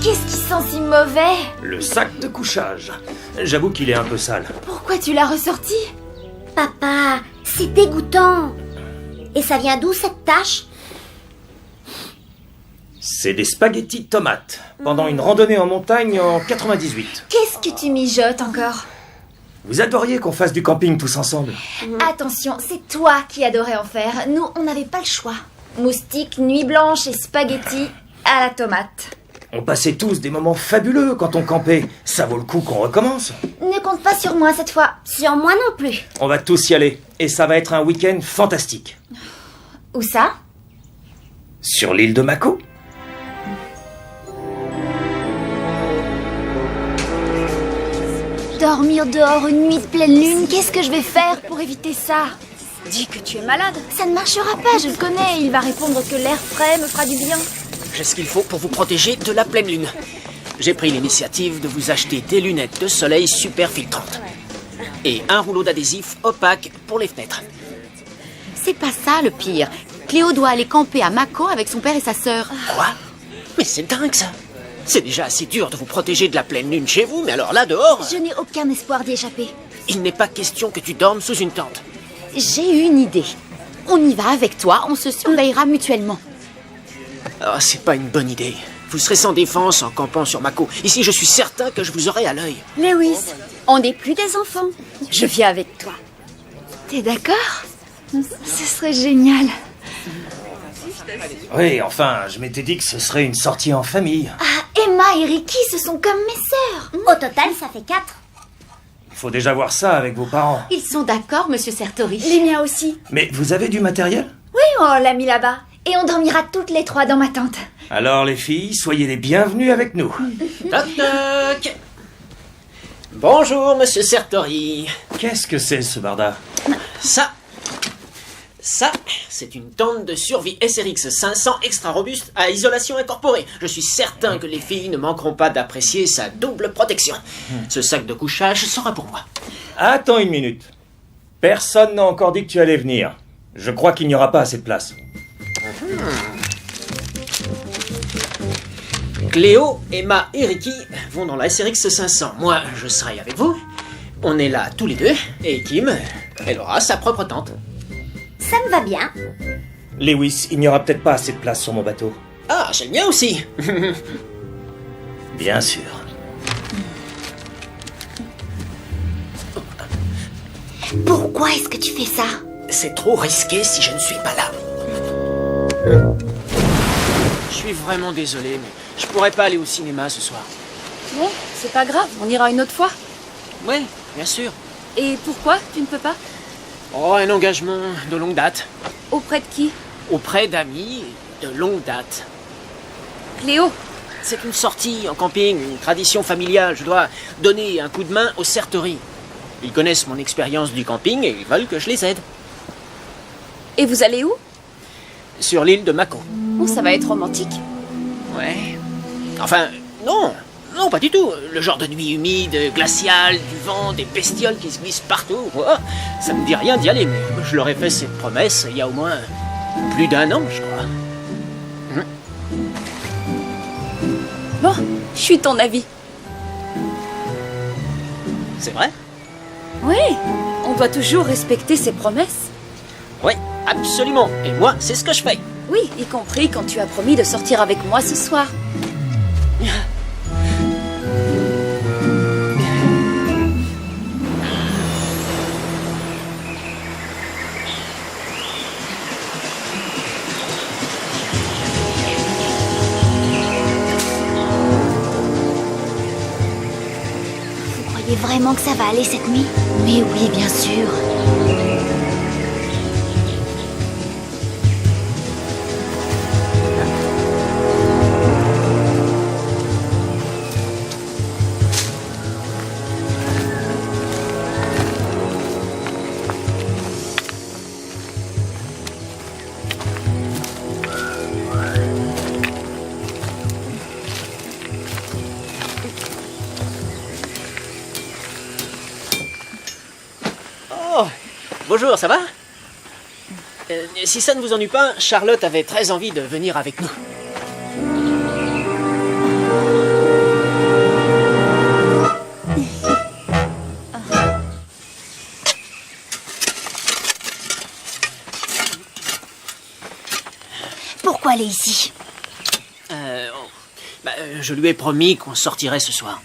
qu'est-ce qui sent si mauvais? Le sac de couchage. J'avoue qu'il est un peu sale. Pourquoi tu l'as ressorti? Papa, c'est dégoûtant. Et ça vient d'où cette tache? C'est des spaghettis tomates, pendant une randonnée en montagne en 98. Qu'est-ce que tu mijotes encore? Vous adoriez qu'on fasse du camping tous ensemble. Attention, c'est toi qui adorais en faire. Nous, on n'avait pas le choix. Moustiques, nuit blanche et spaghettis à la tomate. On passait tous des moments fabuleux quand on campait. Ça vaut le coup qu'on recommence. Ne compte pas sur moi cette fois. Sur moi non plus. On va tous y aller. Et ça va être un week-end fantastique. Où ça? Sur l'île de Mako. Dormir dehors une nuit de pleine lune, qu'est-ce que je vais faire pour éviter ça? Dis que tu es malade. Ça ne marchera pas, je le connais. Il va répondre que l'air frais me fera du bien. J'ai ce qu'il faut pour vous protéger de la pleine lune. J'ai pris l'initiative de vous acheter des lunettes de soleil super filtrantes. Et un rouleau d'adhésif opaque pour les fenêtres. C'est pas ça le pire. Cléo doit aller camper à Mako avec son père et sa sœur. Quoi? Mais c'est dingue ça. C'est déjà assez dur de vous protéger de la pleine lune chez vous, mais alors là, dehors... Je n'ai aucun espoir d'y échapper. Il n'est pas question que tu dormes sous une tente. J'ai une idée. On y va avec toi, on se surveillera mutuellement. Ah, c'est pas une bonne idée. Vous serez sans défense en campant sur Mako. Ici, je suis certain que je vous aurai à l'œil. Lewis, on n'est plus des enfants. Je viens avec toi. T'es d'accord? Ce serait génial. Oui, enfin, je m'étais dit que ce serait une sortie en famille. Ah, Emma et Ricky, ce sont comme mes sœurs. Au total, ça fait 4. Il faut déjà voir ça avec vos parents. Ils sont d'accord, monsieur Sertori. Les miens aussi. Mais vous avez du matériel? Oui, on l'a mis là-bas. Et on dormira toutes les trois dans ma tente. Alors les filles, soyez les bienvenues avec nous. Toc toc. Bonjour, monsieur Sertori. Qu'est-ce que c'est ce barda? Ça, c'est une tente de survie SRX 500 extra robuste à isolation incorporée. Je suis certain que les filles ne manqueront pas d'apprécier sa double protection. Ce sac de couchage sera pour moi. Attends une minute. Personne n'a encore dit que tu allais venir. Je crois qu'il n'y aura pas assez de place. Cléo, Emma et Ricky vont dans la SRX 500. Moi, je serai avec vous. On est là tous les deux. Et Kim, elle aura sa propre tente. Ça me va bien. Lewis, il n'y aura peut-être pas assez de place sur mon bateau. Ah, j'ai le mien aussi. Bien sûr. Pourquoi est-ce que tu fais ça? C'est trop risqué si je ne suis pas là. Je suis vraiment désolé, mais je pourrais pas aller au cinéma ce soir. Bon, c'est pas grave, on ira une autre fois. Oui, bien sûr. Et pourquoi tu ne peux pas? Oh, un engagement de longue date. Auprès de qui? Auprès d'amis de longue date. Cléo. C'est une sortie en camping, une tradition familiale. Je dois donner un coup de main aux Sertori. Ils connaissent mon expérience du camping et ils veulent que je les aide. Et vous allez où? Sur l'île de Mako. Oh, ça va être romantique. Ouais. Enfin, non. Non, pas du tout. Le genre de nuit humide, glaciale, du vent, des bestioles qui se glissent partout. Oh, ça me dit rien d'y aller, mais je leur ai fait cette promesse il y a au moins plus d'1 an, je crois. Bon, je suis ton avis. C'est vrai? Oui, on doit toujours respecter ses promesses. Oui, absolument. Et moi, c'est ce que je fais. Oui, y compris quand tu as promis de sortir avec moi ce soir. Vous croyez vraiment que ça va aller cette nuit? Mais oui, bien sûr. Oh, bonjour, ça va? Si ça ne vous ennuie pas, Charlotte avait très envie de venir avec nous. pourquoi elle est ici? Je lui ai promis qu'on sortirait ce soir.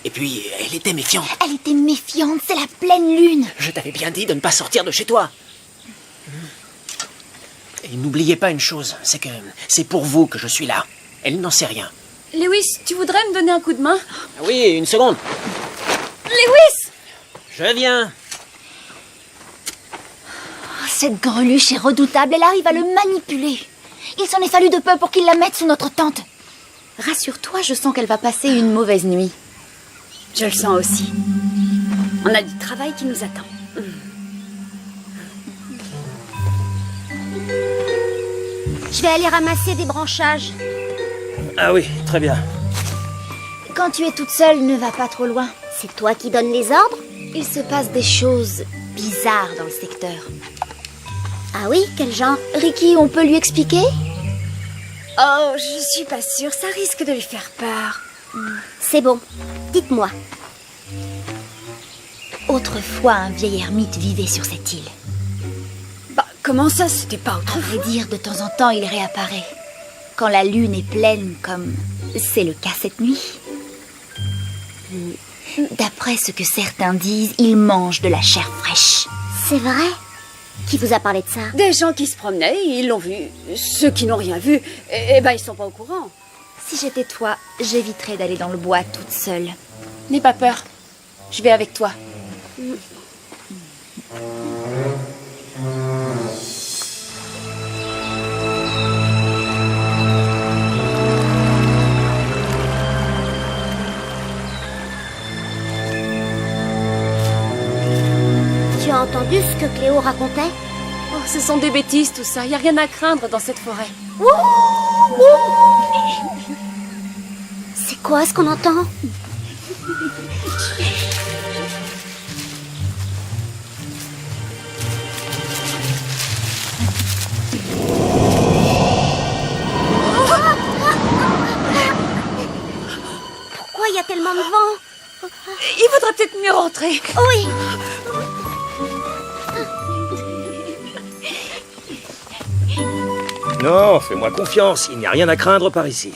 Et puis, elle était méfiante. Elle était méfiante, c'est la pleine lune. Je t'avais bien dit de ne pas sortir de chez toi. Et n'oubliez pas une chose, c'est que c'est pour vous que je suis là. Elle n'en sait rien. Lewis, tu voudrais me donner un coup de main? Oui, une seconde. Lewis! Je viens. Oh, cette greluche est redoutable, elle arrive à le manipuler. Il s'en est fallu de peu pour qu'il la mette sous notre tente. Rassure-toi, je sens qu'elle va passer une mauvaise nuit. Je le sens aussi. On a du travail qui nous attend. Je vais aller ramasser des branchages. Ah oui, très bien. Quand tu es toute seule, ne va pas trop loin. C'est toi qui donnes les ordres? Il se passe des choses bizarres dans le secteur. Ah oui, quel genre? Ricky, on peut lui expliquer? Oh, je suis pas sûre, ça risque de lui faire peur. C'est bon, dites-moi. Autrefois, un vieil ermite vivait sur cette île. Bah, comment ça, c'était pas À autrefois? vrai dire, de temps en temps, il réapparaît. Quand la lune est pleine, comme c'est le cas cette nuit. D'après ce que certains disent, il mange de la chair fraîche. C'est vrai? Qui vous a parlé de ça? Des gens qui se promenaient, ils l'ont vu. Ceux qui n'ont rien vu, ils sont pas au courant. Si j'étais toi, j'éviterais d'aller dans le bois toute seule. N'aie pas peur. Je vais avec toi. Tu as entendu ce que Cléo racontait? Oh, ce sont des bêtises tout ça. Y a rien à craindre dans cette forêt. C'est quoi ce qu'on entend? Pourquoi il y a tellement de vent? Il faudrait peut-être mieux rentrer. Oui. Non, fais-moi confiance, il n'y a rien à craindre par ici.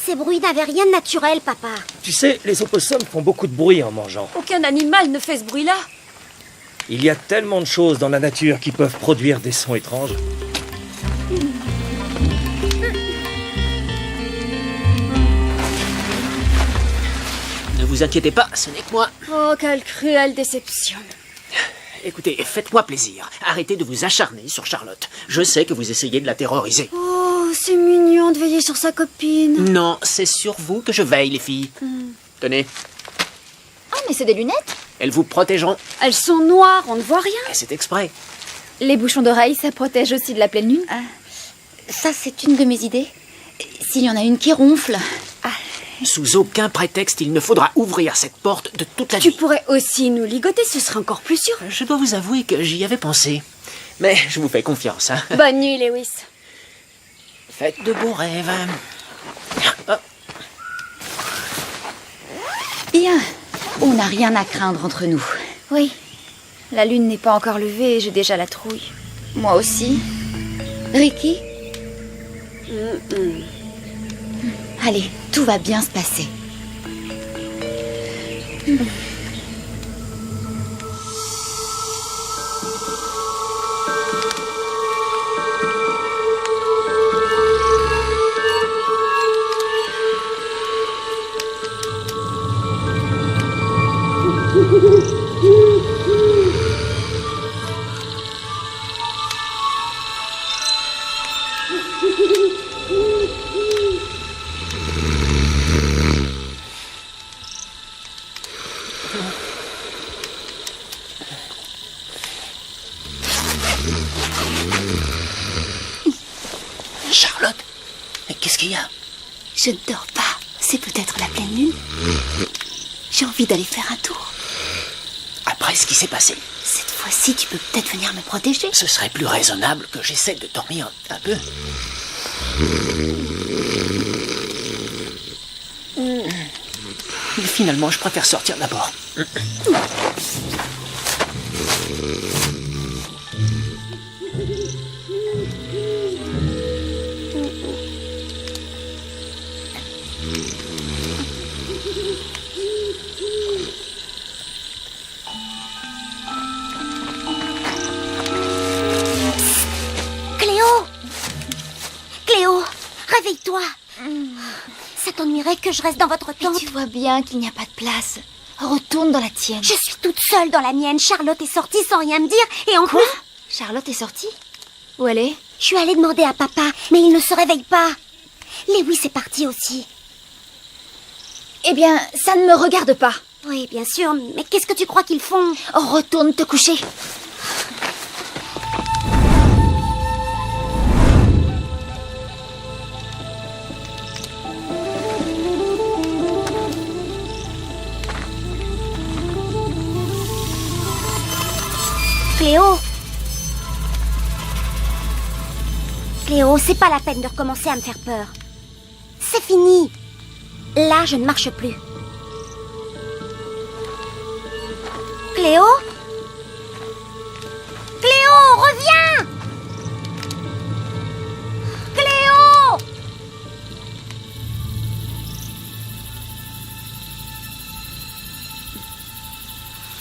Ces bruits n'avaient rien de naturel, papa. Tu sais, les opossums font beaucoup de bruit en mangeant. Aucun animal ne fait ce bruit-là. Il y a tellement de choses dans la nature qui peuvent produire des sons étranges. Ne vous inquiétez pas, ce n'est que moi. Oh, quelle cruelle déception. Écoutez, faites-moi plaisir. Arrêtez de vous acharner sur Charlotte. Je sais que vous essayez de la terroriser. Oh, c'est mignon de veiller sur sa copine. Non, c'est sur vous que je veille, les filles. Tenez, Ah, mais c'est des lunettes? elles vous protégeront. Elles sont noires, on ne voit rien. Et c'est exprès. Les bouchons d'oreilles, ça protège aussi de la pleine lune? Ça, c'est une de mes idées. S'il y en a une qui ronfle. Sous aucun prétexte, il ne faudra ouvrir cette porte de toute la Tu nuit. pourrais aussi nous ligoter, ce serait encore plus sûr. Je dois vous avouer que j'y avais pensé. Mais je vous fais confiance, hein. Bonne nuit, Lewis. Faites de beaux rêves. Oh, Bien, on n'a rien à craindre entre nous. Oui. La lune n'est pas encore levée et j'ai déjà la trouille. Moi aussi. Ricky? Allez, tout va bien se passer. Charlotte, mais qu'est-ce qu'il y a? Je ne dors pas. C'est peut-être la pleine lune. J'ai envie d'aller faire un tour. Après ce qui s'est passé, Cette fois-ci, tu peux peut-être venir me protéger. ce serait plus raisonnable que j'essaie de dormir un peu. Mais finalement, je préfère sortir d'abord. réveille-toi. Ça t'ennuierait que je reste dans votre Mais tente? tu vois bien qu'il n'y a pas de place. Retourne dans la tienne. Je suis toute seule dans la mienne. Charlotte est sortie sans rien me dire. Et en Quoi? plus, Charlotte est sortie? Où elle est? je suis allée demander à papa, mais il ne se réveille pas. Lewis est parti aussi. Eh bien, ça ne me regarde pas. Oui, bien sûr, mais qu'est-ce que tu crois qu'ils font? Retourne te coucher. Cléo! Cléo, c'est pas la peine de recommencer à me faire peur. C'est fini. Là, je ne marche plus. Cléo? Cléo, reviens! Cléo!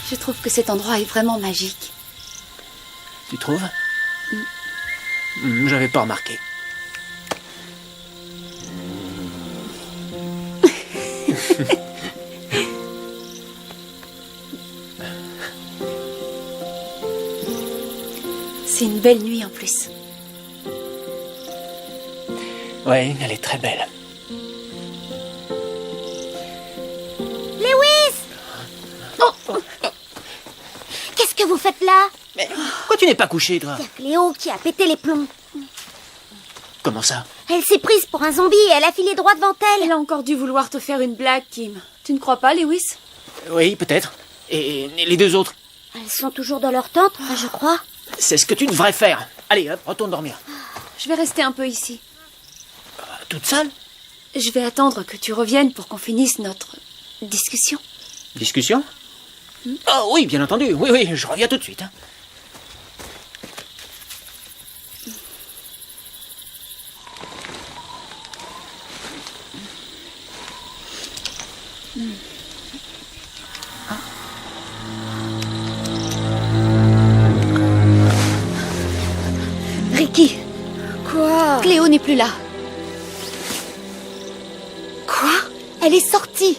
Je trouve que cet endroit est vraiment magique. Tu trouves? J'avais pas remarqué. C'est une belle nuit en plus. Ouais, elle est très belle. Lewis! Oh! Qu'est-ce que vous faites là? Mais pourquoi tu n'es pas couché, toi? Il y a Cléo qui a pété les plombs. Comment ça? Elle s'est prise pour un zombie et elle a filé droit devant elle. Elle a encore dû vouloir te faire une blague, Kim. Tu ne crois pas, Lewis? Oui, peut-être. Et les deux autres? Elles sont toujours dans leur tente, je crois. C'est ce que tu devrais faire. Allez, hop, retourne dormir. Je vais rester un peu ici. Toute seule? Je vais attendre que tu reviennes pour qu'on finisse notre discussion. Discussion? Oh oui, bien entendu. Oui, oui, je reviens tout de suite. Hein. Ricky, Quoi? Cléo n'est plus là. Quoi? Elle est sortie.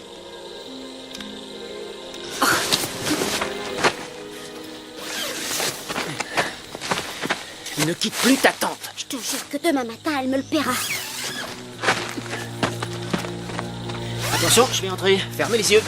Ne quitte plus ta tante. Je te jure que demain matin, elle me le paiera. Attention, je vais entrer. Fermez les yeux.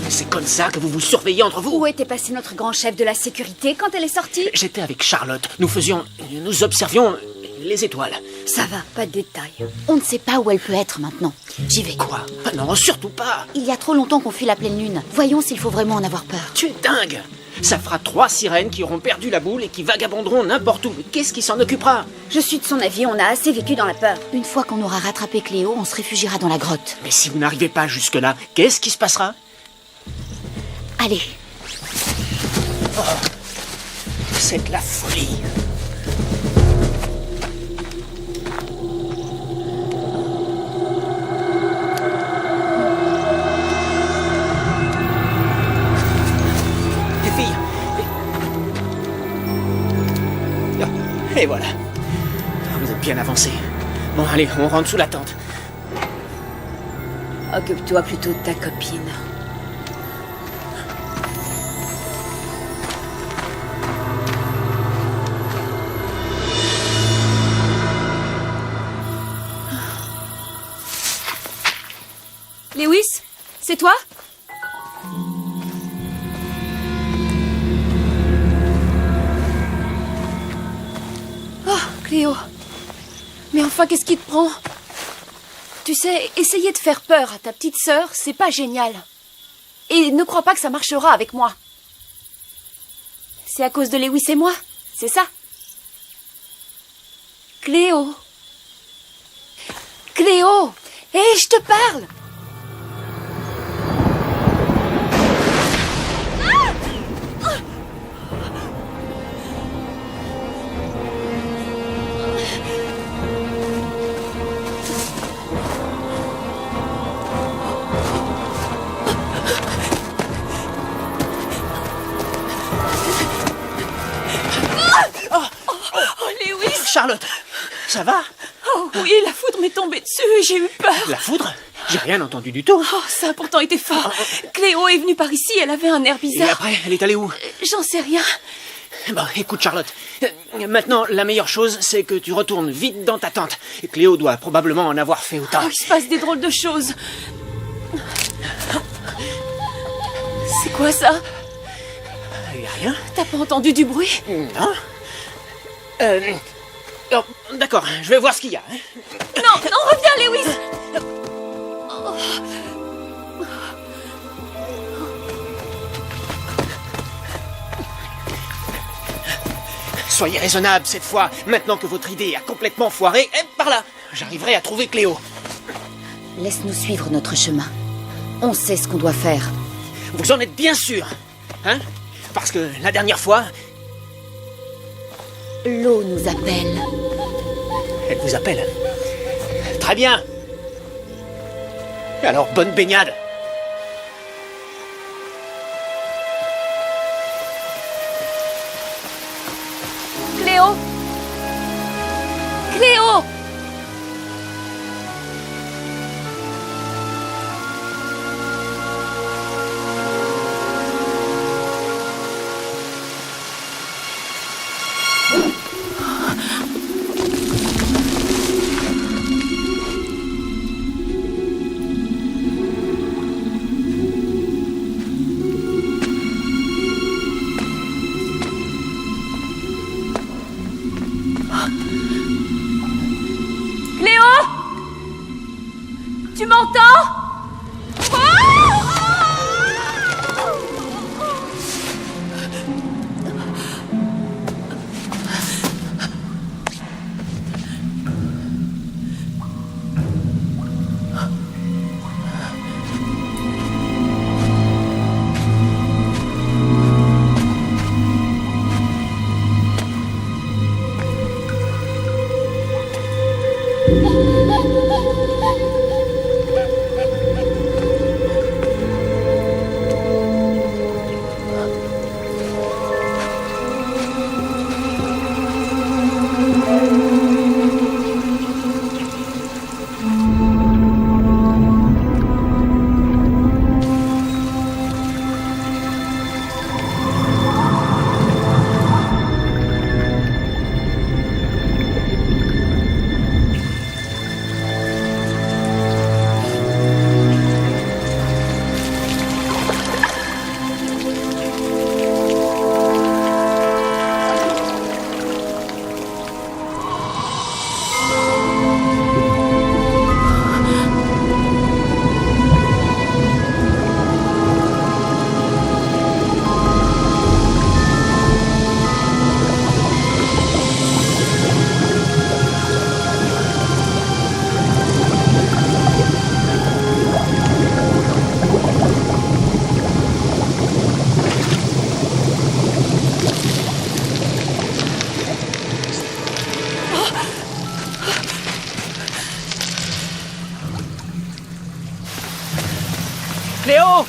C'est comme ça que vous vous surveillez entre vous? Où était passé notre grand chef de la sécurité quand elle est sortie? J'étais avec Charlotte. Nous observions les étoiles. Ça va, pas de détails. On ne sait pas où elle peut être maintenant. J'y vais. Quoi? Ah non, surtout pas. Il y a trop longtemps qu'on fuit la pleine lune. Voyons s'il faut vraiment en avoir peur. Tu es dingue. Ça fera 3 sirènes qui auront perdu la boule et qui vagabonderont n'importe où. Mais qu'est-ce qui s'en occupera? Je suis de son avis, on a assez vécu dans la peur. Une fois qu'on aura rattrapé Cléo, on se réfugiera dans la grotte. Mais si vous n'arrivez pas jusque-là, qu'est-ce qui se passera? Allez. C'est de la folie. Les filles. Et voilà. Vous êtes bien avancés. Bon, allez, on rentre sous la tente. Occupe-toi plutôt de ta copine. Lewis, c'est toi? Oh, Cléo. Mais enfin, qu'est-ce qui te prend? Tu sais, essayer de faire peur à ta petite sœur, c'est pas génial. Et ne crois pas que ça marchera avec moi. C'est à cause de Lewis et moi, c'est ça? Cléo. Cléo! Hé, je te parle! Charlotte, ça va? Oh oui, la foudre m'est tombée dessus et j'ai eu peur. La foudre? J'ai rien entendu du tout. Oh, ça a pourtant été fort. Cléo est venue par ici, elle avait un air Et bizarre. après, elle est allée où? J'en sais rien. Bon, écoute Charlotte, maintenant la meilleure chose c'est que tu retournes vite dans ta tente. Cléo doit probablement en avoir fait autant. Oh, il se passe des drôles de choses. C'est quoi ça? Y a rien? T'as pas entendu du bruit? Non. Oh, d'accord, je vais voir ce qu'il y a. Non, non, reviens Lewis. Soyez raisonnable cette fois. Maintenant que votre idée a complètement foiré, par là, j'arriverai à trouver Cléo. Laisse-nous suivre notre chemin. On sait ce qu'on doit faire. Vous en êtes bien sûr, hein? Parce que la dernière fois, L'eau nous appelle. elle vous appelle. Très bien. Alors bonne baignade. Cléo. Cléo. Cléo. Tu m'entends? Cléo!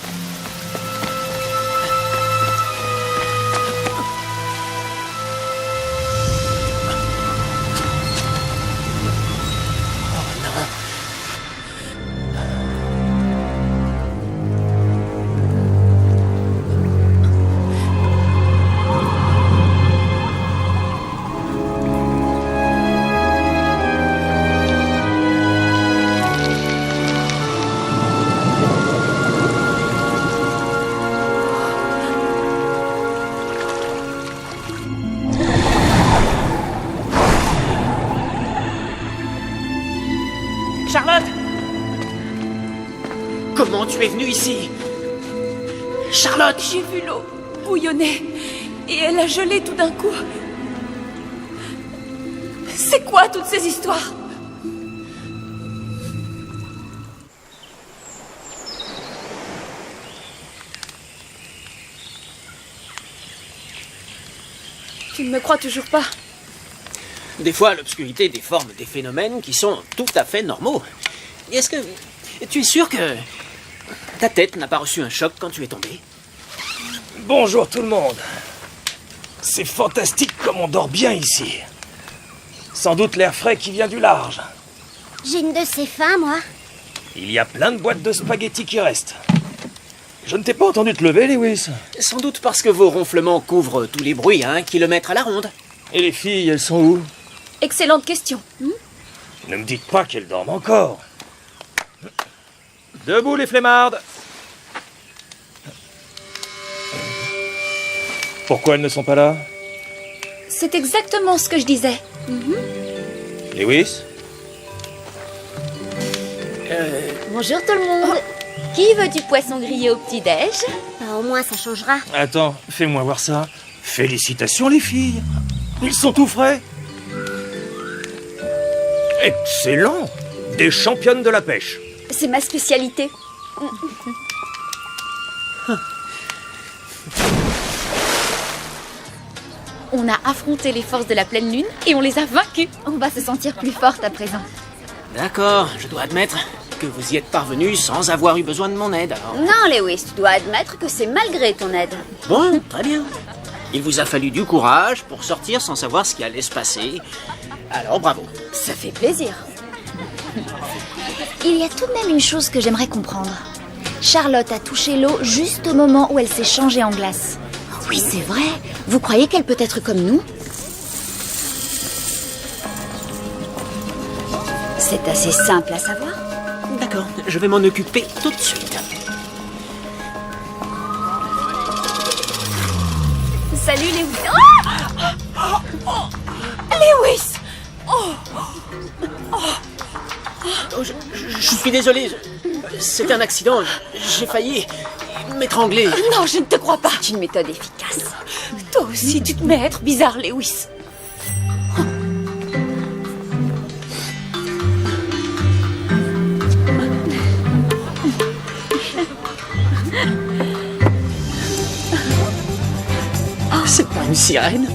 Charlotte! Comment tu es venue ici? Charlotte! J'ai vu l'eau bouillonner et elle a gelé tout d'un coup. C'est quoi toutes ces histoires? Tu ne me crois toujours pas? Des fois, l'obscurité déforme des phénomènes qui sont tout à fait normaux. Est-ce que tu es sûr que ta tête n'a pas reçu un choc quand tu es tombé? Bonjour tout le monde. C'est fantastique comme on dort bien ici. Sans doute l'air frais qui vient du large. J'ai une de ces fins, moi. Il y a plein de boîtes de spaghettis qui restent. Je ne t'ai pas entendu te lever, Lewis. Sans doute parce que vos ronflements couvrent tous les bruits à 1 kilomètre à la ronde. Et les filles, elles sont où? Excellente question. Ne me dites pas qu'elles dorment encore. Debout les flemmardes. Pourquoi elles ne sont pas là? C'est exactement ce que je disais. Lewis? Bonjour tout le monde. Qui veut du poisson grillé au petit-déj? Bah, au moins, ça changera. Attends, fais-moi voir ça. Félicitations, les filles. Ils sont tout frais. Excellent! Des championnes de la pêche. C'est ma spécialité. On a affronté les forces de la pleine lune et on les a vaincus. On va se sentir plus forte à présent. D'accord, je dois admettre que vous y êtes parvenu sans avoir eu besoin de mon aide, alors. Non, Lewis, tu dois admettre que c'est malgré ton aide. Bon, très bien. Il vous a fallu du courage pour sortir sans savoir ce qui allait se passer. Alors, bravo. Ça fait plaisir. Il y a tout de même une chose que j'aimerais comprendre. Charlotte a touché l'eau juste au moment où elle s'est changée en glace. Oui, c'est vrai. Vous croyez qu'elle peut être comme nous? C'est assez simple à savoir. D'accord, je vais m'en occuper tout de suite. Salut, Lewis. Lewis! Oh, je suis désolé. C'est un accident. J'ai failli m'étrangler. Non, je ne te crois pas. C'est une méthode efficace. Toi aussi, tu te mets à être bizarre, Lewis. C'est pas une sirène.